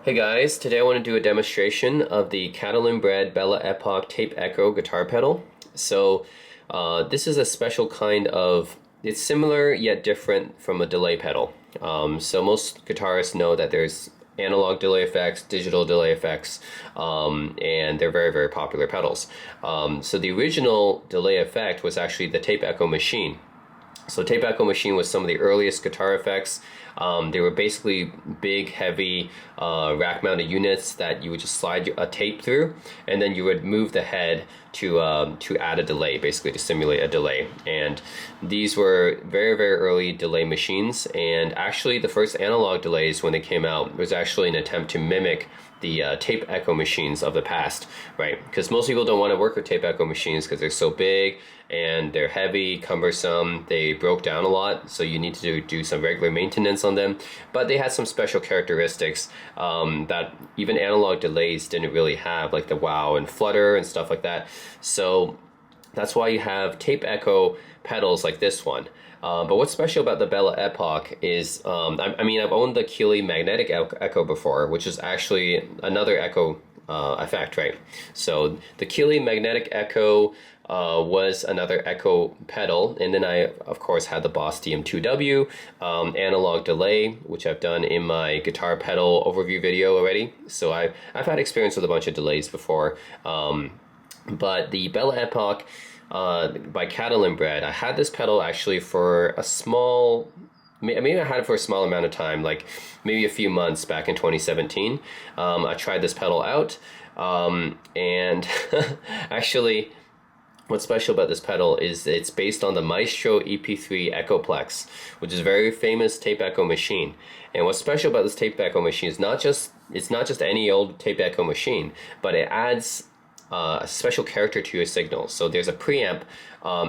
Hey guys, today I want to do a demonstration of the Catalinbread Belle Epoch Tape Echo guitar pedal. This is a special kind of, it's similar yet different from a delay pedal. Most guitarists know that there's analog delay effects, digital delay effects, and they're very, very popular pedals. So the original delay effect was actually the Tape Echo machine. So Tape Echo machine was some of the earliest guitar effects. They were basically big, heavy rack-mounted units that you would just slide a tape through, and then you would move the head to add a delay, basically to simulate a delay. And these were very, very early delay machines. And actually, the first analog delays when they came out was actually an attempt to mimic the tape echo machines of the past, right? Because most people don't want to work with tape echo machines because they're so big and they're heavy, cumbersome, they broke down a lot, so you need to do some regular maintenance on them. But they had some special characteristics that even analog delays didn't really have, like the wow and flutter and stuff like that. So that's why you have tape echo pedals like this one. But what's special about the Belle Epoch is, I've owned the Keeley magnetic echo before, which is actually another echo effect, right? So the Keeley magnetic echo was another echo pedal, and then I of course had the Boss DM2W analog delay, which I've done in my guitar pedal overview video already. So I've had experience with a bunch of delays before, but the Belle Epoch by Catalinbread, I had this pedal actually for a small, maybe I had it for a small amount of time, like maybe a few months back in 2017. I tried this pedal out, and actually what's special about this pedal is it's based on the Maestro EP3 Echoplex, which is a very famous tape echo machine. And what's special about this tape echo machine is it's not just any old tape echo machine, but it adds a special character to your signal. So there's a preamp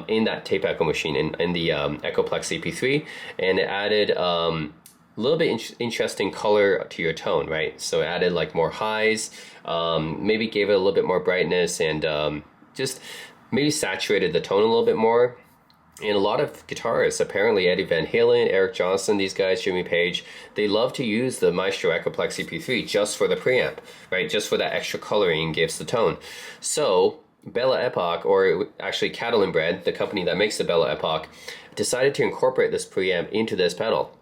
in that tape echo machine in the Echoplex EP3, and it added a little bit interesting color to your tone, right? So it added like more highs, maybe gave it a little bit more brightness, and just maybe saturated the tone a little bit more. And a lot of guitarists, apparently Eddie Van Halen, Eric Johnson, these guys, Jimmy Page, they love to use the Maestro Echoplex EP3 just for the preamp, right? Just for that extra coloring gives the tone. So Belle Epoch, or actually Catalinbread, the company that makes the Belle Epoch, decided to incorporate this preamp into this pedal.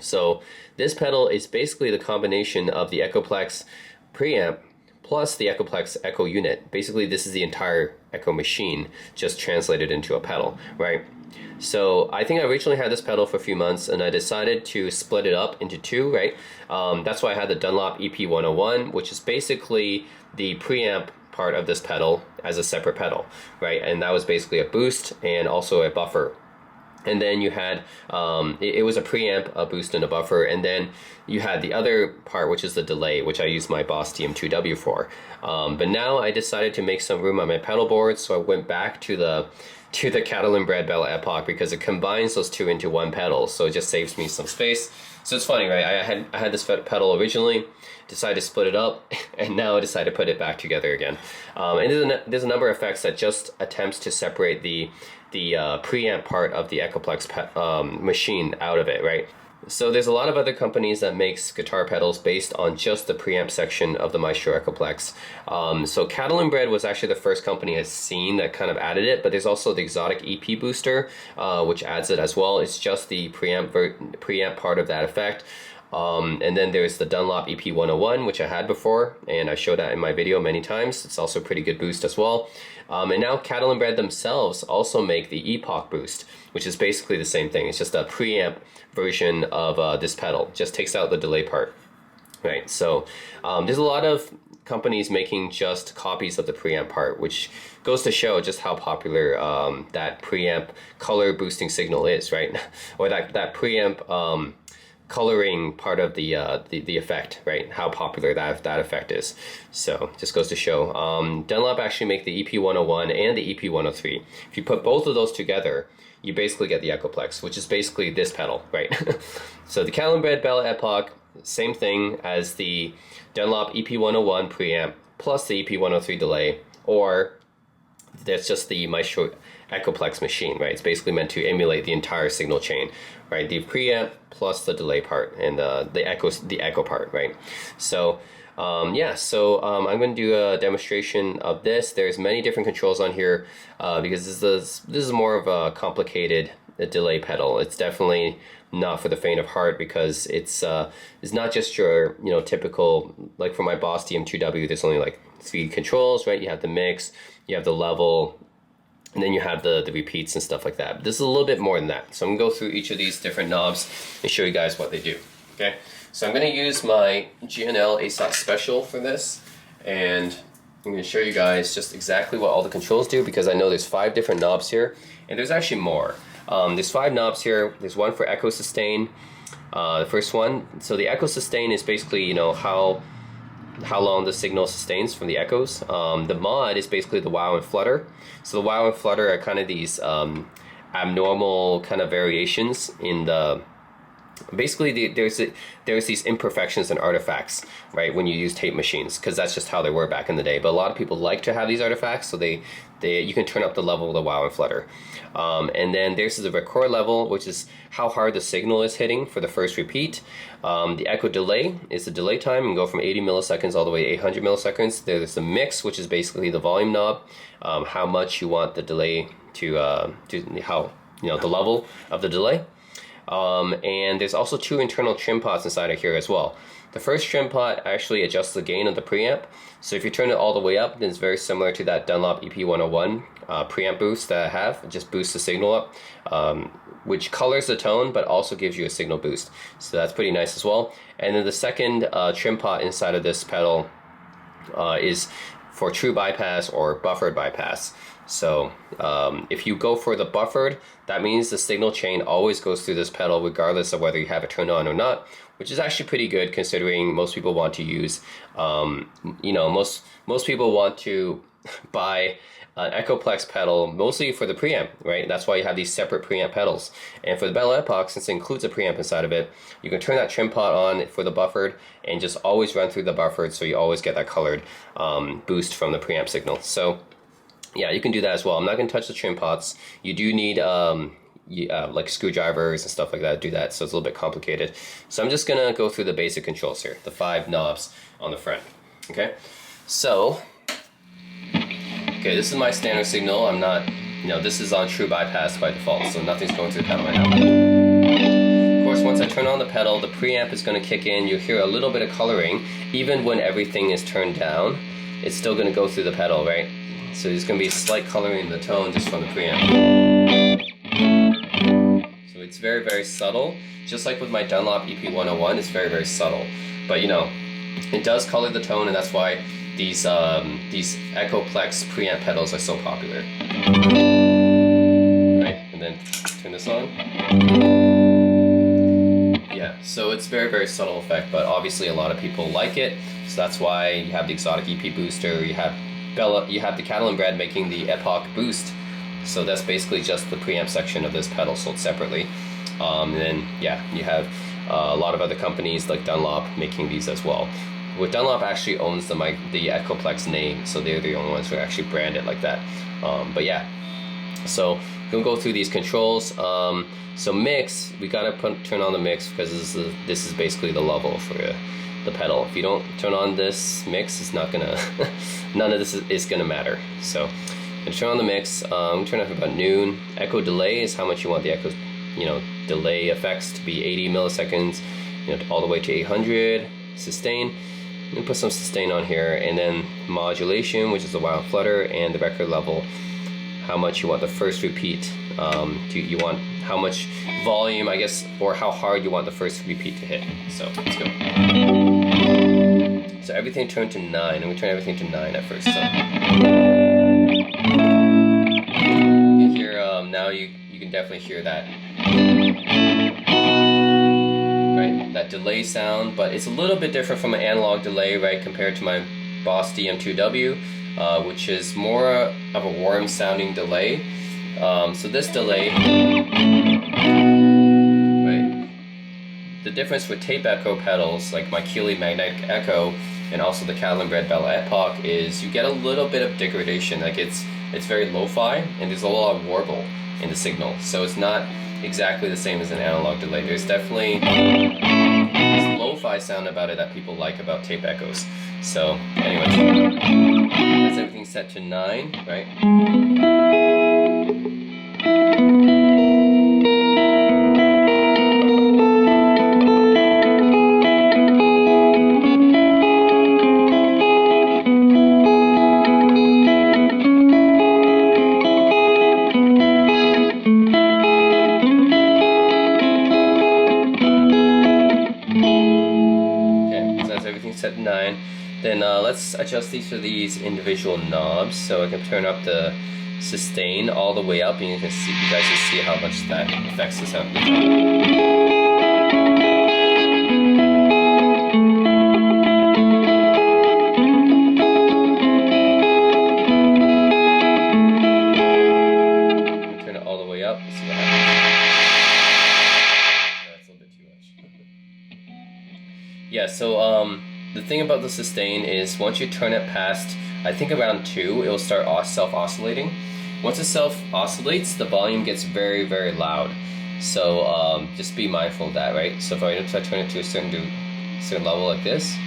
So this pedal is basically the combination of the Echoplex preamp plus the Echoplex echo unit. Basically, this is the entire echo machine just translated into a pedal, right? So I think I originally had this pedal for a few months, and I decided to split it up into two, right? That's why I had the Dunlop EP101, which is basically the preamp part of this pedal as a separate pedal, right? And that was basically a boost and also a buffer. And then you had, it was a preamp, a boost, and a buffer. And then you had the other part, which is the delay, which I used my Boss DM2W for. But now I decided to make some room on my pedal board, so I went back to the Catalinbread Belle Epoch because it combines those two into one pedal, so it just saves me some space. So it's funny, right? I had this pedal originally, decided to split it up, and now I decided to put it back together again. And there's a number of effects that just attempts to separate the preamp part of the Echoplex machine out of it, right? So there's a lot of other companies that makes guitar pedals based on just the preamp section of the Maestro Echoplex. So Catalinbread was actually the first company I've seen that kind of added it, but there's also the Exotic EP Booster, which adds it as well. It's just the preamp part of that effect. And then there's the Dunlop EP101, which I had before, and I showed that in my video many times. It's also a pretty good boost as well. And now Catalinbread themselves also make the Epoch Boost, which is basically the same thing. It's just a preamp version of this pedal. Just takes out the delay part, right? So there's a lot of companies making just copies of the preamp part, which goes to show just how popular that preamp color boosting signal is, right? Or that preamp coloring part of the effect, right? How popular that effect is. So just goes to show. Dunlop actually make the EP101 and the EP103. If you put both of those together, you basically get the Echoplex, which is basically this pedal, right? So the Catalinbread Belle Epoch, same thing as the Dunlop EP101 preamp plus the EP103 delay, or that's just the Maestro Echoplex machine, right? It's basically meant to emulate the entire signal chain, right? The preamp plus the delay part and the echo part, right? So yeah, so I'm going to do a demonstration of this. There's many different controls on here because this is more of a complicated delay pedal. It's definitely not for the faint of heart because it's not just your typical, like for my Boss DM2W. There's only like 3 controls, right? You have the mix, you have the level, and then you have the repeats and stuff like that. This is a little bit more than that. So I'm gonna go through each of these different knobs and show you guys what they do. Okay. So I'm going to use my GNL ASOT Special for this, and I'm going to show you guys just exactly what all the controls do because I know there's 5 different knobs here, and there's actually more. There's 5 knobs here. There's one for echo sustain, the first one. So the echo sustain is basically how long the signal sustains from the echoes. The mod is basically the wow and flutter. So the wow and flutter are kind of these abnormal kind of variations in the. Basically, there's these imperfections and artifacts, right, when you use tape machines, because that's just how they were back in the day. But a lot of people like to have these artifacts, so you can turn up the level of the wow and flutter. And then there's the record level, which is how hard the signal is hitting for the first repeat. The echo delay is the delay time, and go from 80 milliseconds all the way to 800 milliseconds. There's the mix, which is basically the volume knob, how much you want the delay to how the level of the delay. And there's also 2 internal trim pots inside of here as well. The first trim pot actually adjusts the gain of the preamp. So if you turn it all the way up, then it's very similar to that Dunlop EP101 preamp boost that I have. It just boosts the signal up, which colors the tone, but also gives you a signal boost. So that's pretty nice as well. And then the second trim pot inside of this pedal is for true bypass or buffered bypass. So if you go for the buffered, that means the signal chain always goes through this pedal regardless of whether you have it turned on or not, which is actually pretty good considering most people want to use, most people want to buy an Echoplex pedal mostly for the preamp, right? That's why you have these separate preamp pedals. And for the Belle Epoch, since it includes a preamp inside of it, you can turn that trim pot on for the buffered and just always run through the buffered, so you always get that colored boost from the preamp signal. So yeah, you can do that as well. I'm not going to touch the trim pots. You do need like screwdrivers and stuff like that to do that, so it's a little bit complicated. So I'm just going to go through the basic controls here, the 5 knobs on the front. Okay, so this is my standard signal. I'm not, this is on true bypass by default, so nothing's going through the pedal right now. Of course, once I turn on the pedal, the preamp is going to kick in. You'll hear a little bit of coloring. Even when everything is turned down, it's still going to go through the pedal, right? So there's going to be slight coloring in the tone just from the preamp. So it's very, very subtle. Just like with my Dunlop EP101, it's very, very subtle. But it does color the tone, and that's why these Echoplex preamp pedals are so popular. Right, and then turn this on. Yeah, so it's very, very subtle effect, but obviously a lot of people like it. So that's why you have the exotic EP booster, you have the Catalinbread making the Epoch boost. So that's basically just the preamp section of this pedal sold separately. And then you have a lot of other companies like Dunlop making these as well. Dunlop actually owns the Echoplex name, so they're the only ones who actually brand it like that. But yeah, so we're gonna go through these controls. So mix, we gotta turn on the mix because this is basically the level for the pedal. If you don't turn on this mix, it's not gonna none of this is gonna matter. So I'm gonna turn on the mix. Turn off about noon. Echo delay is how much you want the echo delay effects to be. 80 milliseconds, all the way to 800. Sustain. I'm gonna put some sustain on here, and then modulation, which is the wow flutter, and the record level, how much you want the first repeat. You want how much volume, I guess, or how hard you want the first repeat to hit. So let's go. So everything turned to 9, and we turn everything to 9 at first. So you can hear now you can definitely hear that. That delay sound, but it's a little bit different from an analog delay, right, compared to my Boss DM2W, which is more of a warm sounding delay. So this delay, right, the difference with tape echo pedals like my Keeley Magnetic Echo and also the Catalinbread Belle Epoch is you get a little bit of degradation. Like it's very lo-fi, and there's a lot of warble in the signal, so it's not exactly the same as an analog delay. There's definitely this lo-fi sound about it that people like about tape echoes. So, anyways, that's everything set to 9, right? Set to 9. Then let's adjust these to these individual knobs, so I can turn up the sustain all the way up, and you guys can see how much that affects the sound. Turn it all the way up. See what happens. That's a little bit too much. Yeah. So the thing about the sustain is once you turn it past, I think around 2, it will start self-oscillating. Once it self-oscillates, the volume gets very, very loud. So just be mindful of that, right? So if I turn it to a certain level like this, see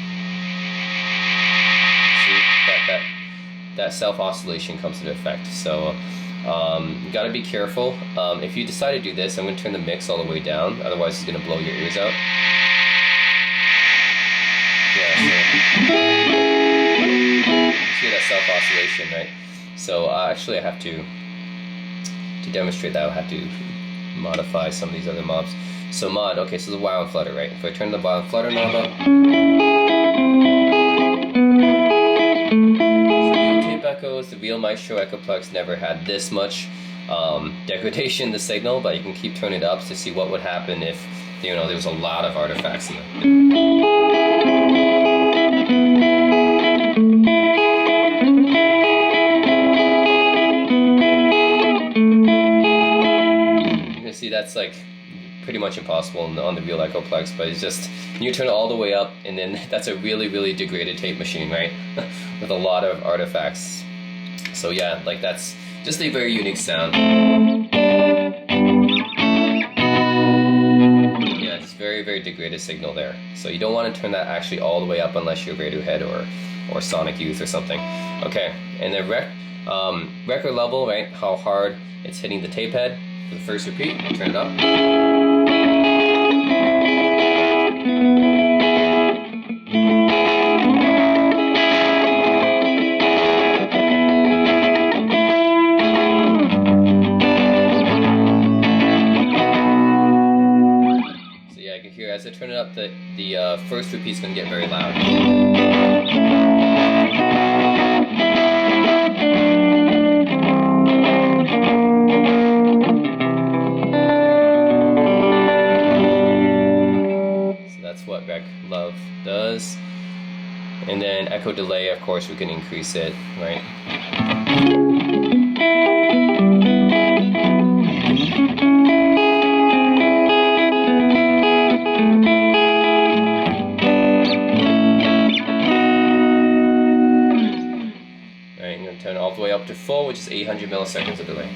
that self-oscillation comes into effect. So you gotta be careful. If you decide to do this, I'm gonna turn the mix all the way down, otherwise it's gonna blow your ears out. Yeah, so you see that self-oscillation, right? So actually I have to demonstrate that, I'll have to modify some of these other knobs. So okay, so the while and flutter, right? If I turn the while and flutter knob up, so real tape echoes, the real Maestro Echoplex never had this much degradation in the signal, but you can keep turning it up to see what would happen if, you know, there was a lot of artifacts in it. See, that's like pretty much impossible on the real Echoplex, but it's just, you turn it all the way up, and then that's a really, really degraded tape machine, right? With a lot of artifacts. So yeah, like that's just a very unique sound. Yeah, just very, very degraded signal there. So you don't want to turn that actually all the way up unless you're Radiohead or Sonic Youth or something. Okay, and then record level, right? How hard it's hitting the tape head. For the first repeat, turn it up. So yeah, I can hear as I turn it up, the first repeat's gonna get very loud. What Rec Love does. And then echo delay, of course, we can increase it, right? Right, I'm going to turn it all the way up to full, which is 800 milliseconds of delay.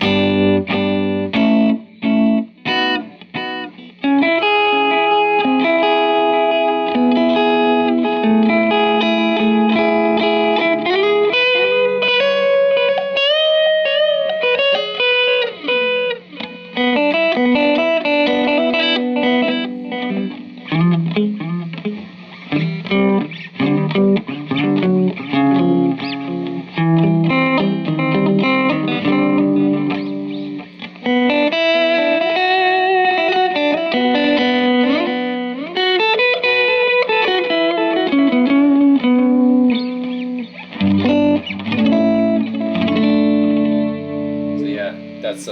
That's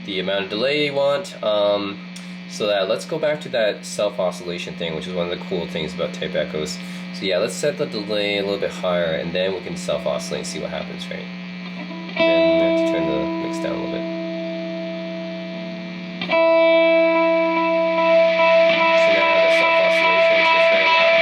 the amount of delay you want. So let's go back to that self-oscillation thing, which is one of the cool things about tape echoes. So yeah, let's set the delay a little bit higher, and then we can self-oscillate and see what happens, right? Then we have to turn the mix down a little bit. So now I have the self-oscillation, it's just very loud.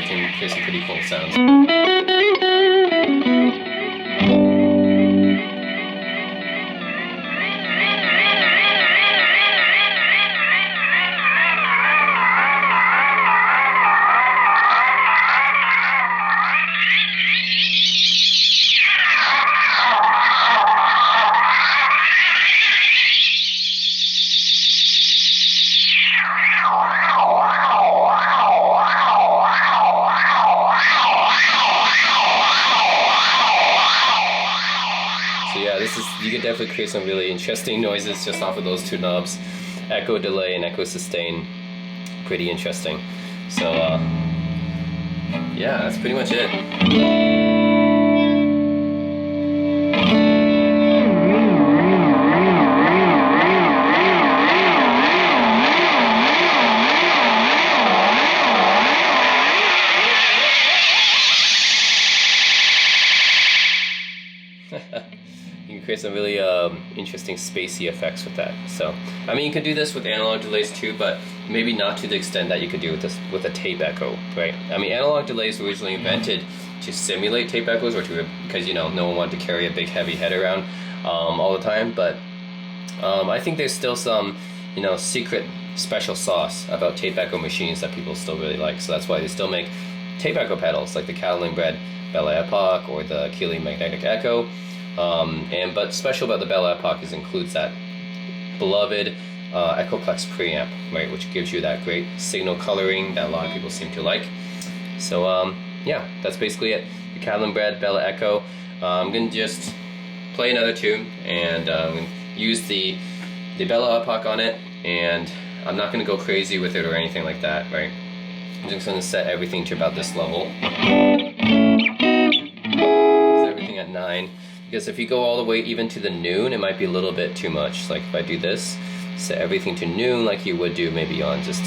it can create some pretty cool sounds. So yeah, you can definitely create some really interesting noises just off of those two knobs. Echo delay and echo sustain, pretty interesting. So yeah, that's pretty much it. You can create some really interesting spacey effects with that. So, I mean, you could do this with analog delays too, but maybe not to the extent that you could do with this with a tape echo, right? I mean, analog delays were originally invented to simulate tape echoes, or because no one wanted to carry a big heavy head around all the time. But I think there's still some secret special sauce about tape echo machines that people still really like. So that's why they still make tape echo pedals like the Catalinbread Belle Epoch or the Keeley Magnetic Echo. But special about the Belle Epoch includes that beloved Echoplex preamp, right, which gives you that great signal coloring that a lot of people seem to like. So yeah, that's basically it. The Catalinbread Belle Echo. I'm gonna just play another tune and I'm gonna use the Belle Epoch on it, and I'm not gonna go crazy with it or anything like that, right? I'm just gonna set everything to about this level. Set everything at 9. Because if you go all the way even to the noon, it might be a little bit too much. Like if I do this, set everything to noon like you would do maybe on just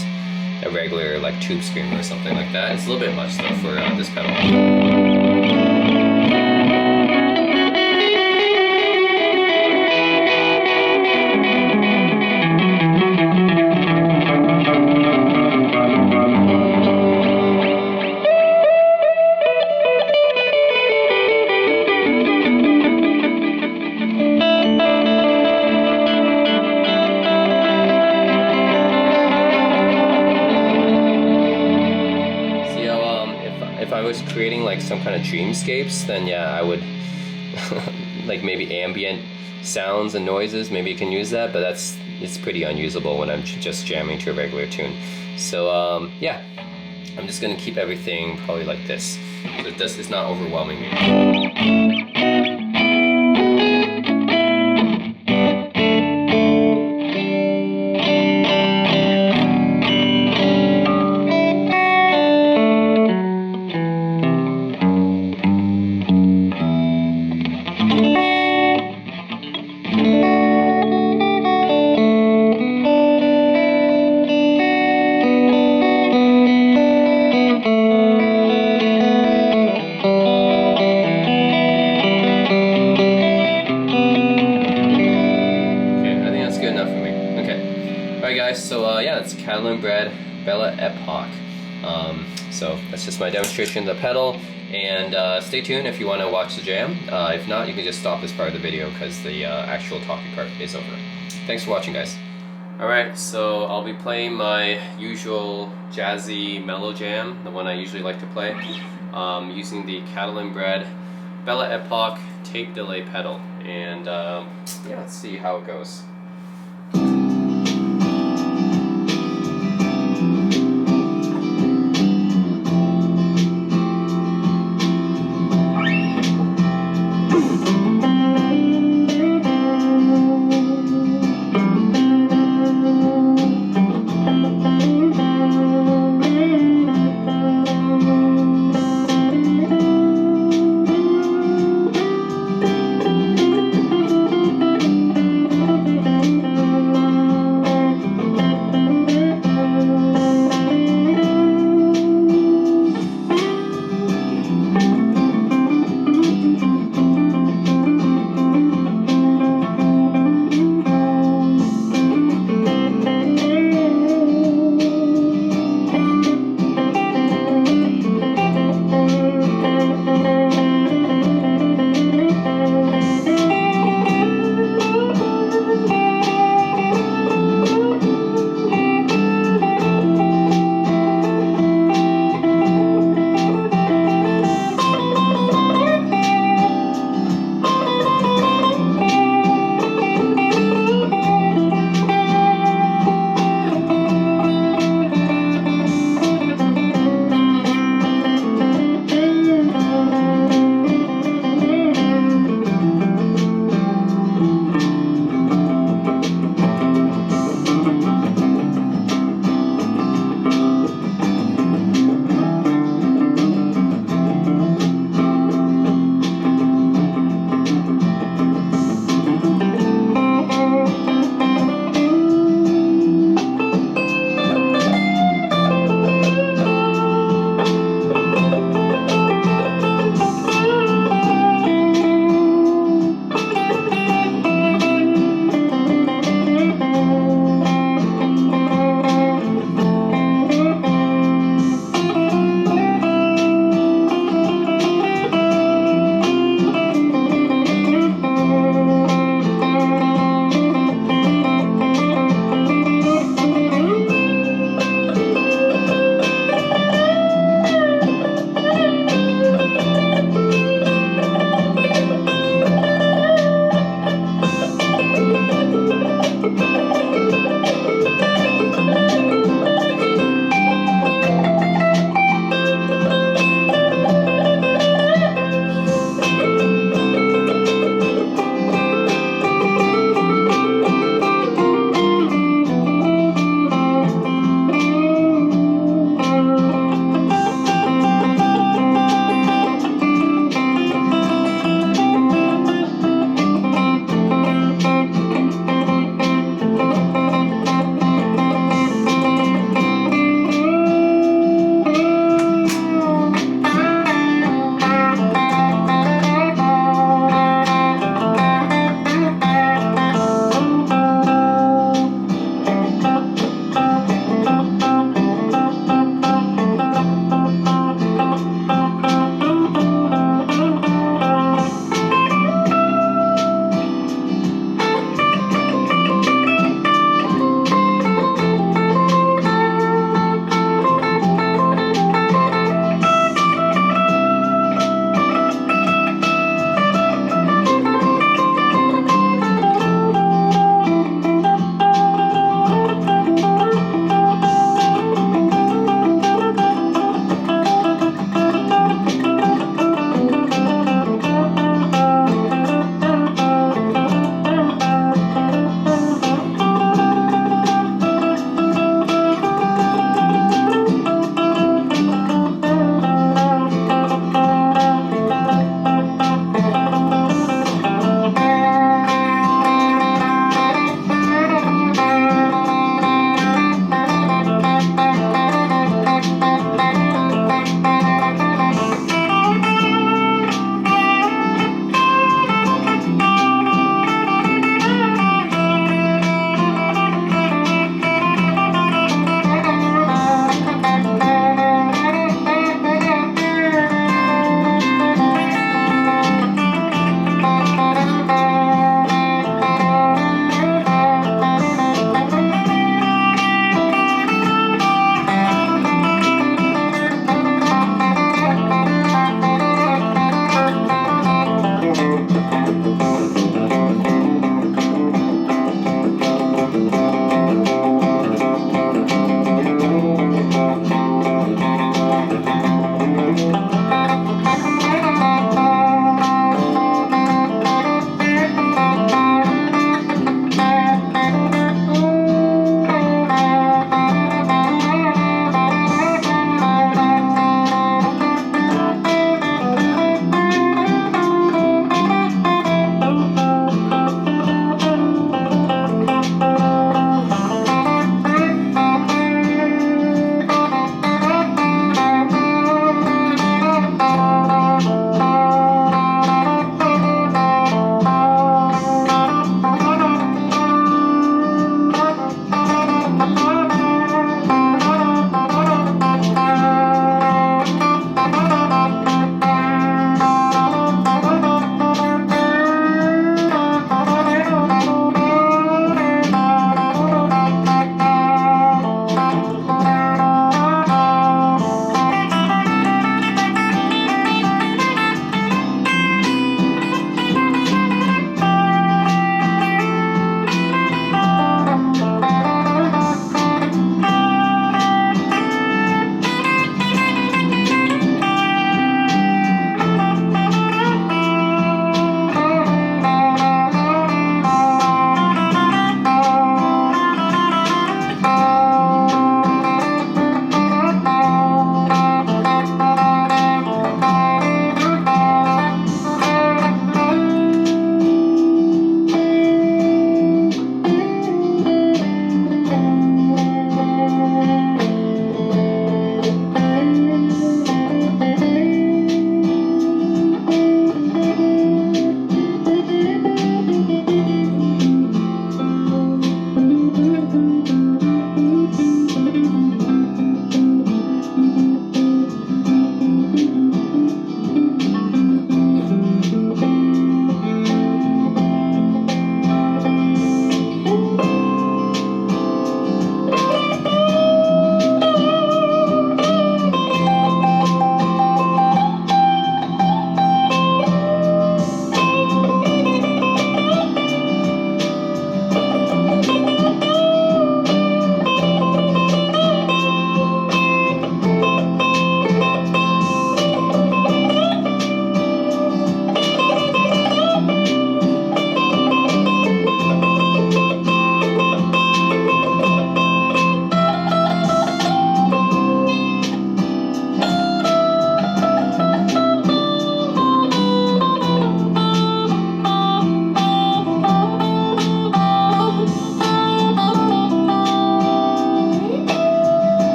a regular like tube screamer or something like that. It's a little bit much though for this pedal. If I was creating like some kind of dreamscapes, then yeah, I would like maybe ambient sounds and noises, maybe you can use that, but it's pretty unusable when I'm just jamming to a regular tune. So yeah, I'm just gonna keep everything probably like this, so it's not overwhelming me. Alright guys, so yeah, it's Catalinbread Belle Epoch. So that's just my demonstration of the pedal, and stay tuned if you want to watch the jam. If not, you can just stop this part of the video because the actual talking part is over. Thanks for watching, guys. Alright, so I'll be playing my usual jazzy mellow jam, the one I usually like to play, using the Catalinbread Belle Epoch tape delay pedal. And yeah, let's see how it goes.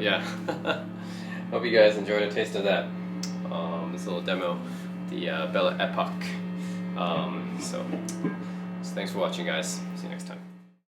Yeah. Hope you guys enjoyed a taste of that. This little demo, the Belle Epoch. So thanks for watching, guys. See you next time.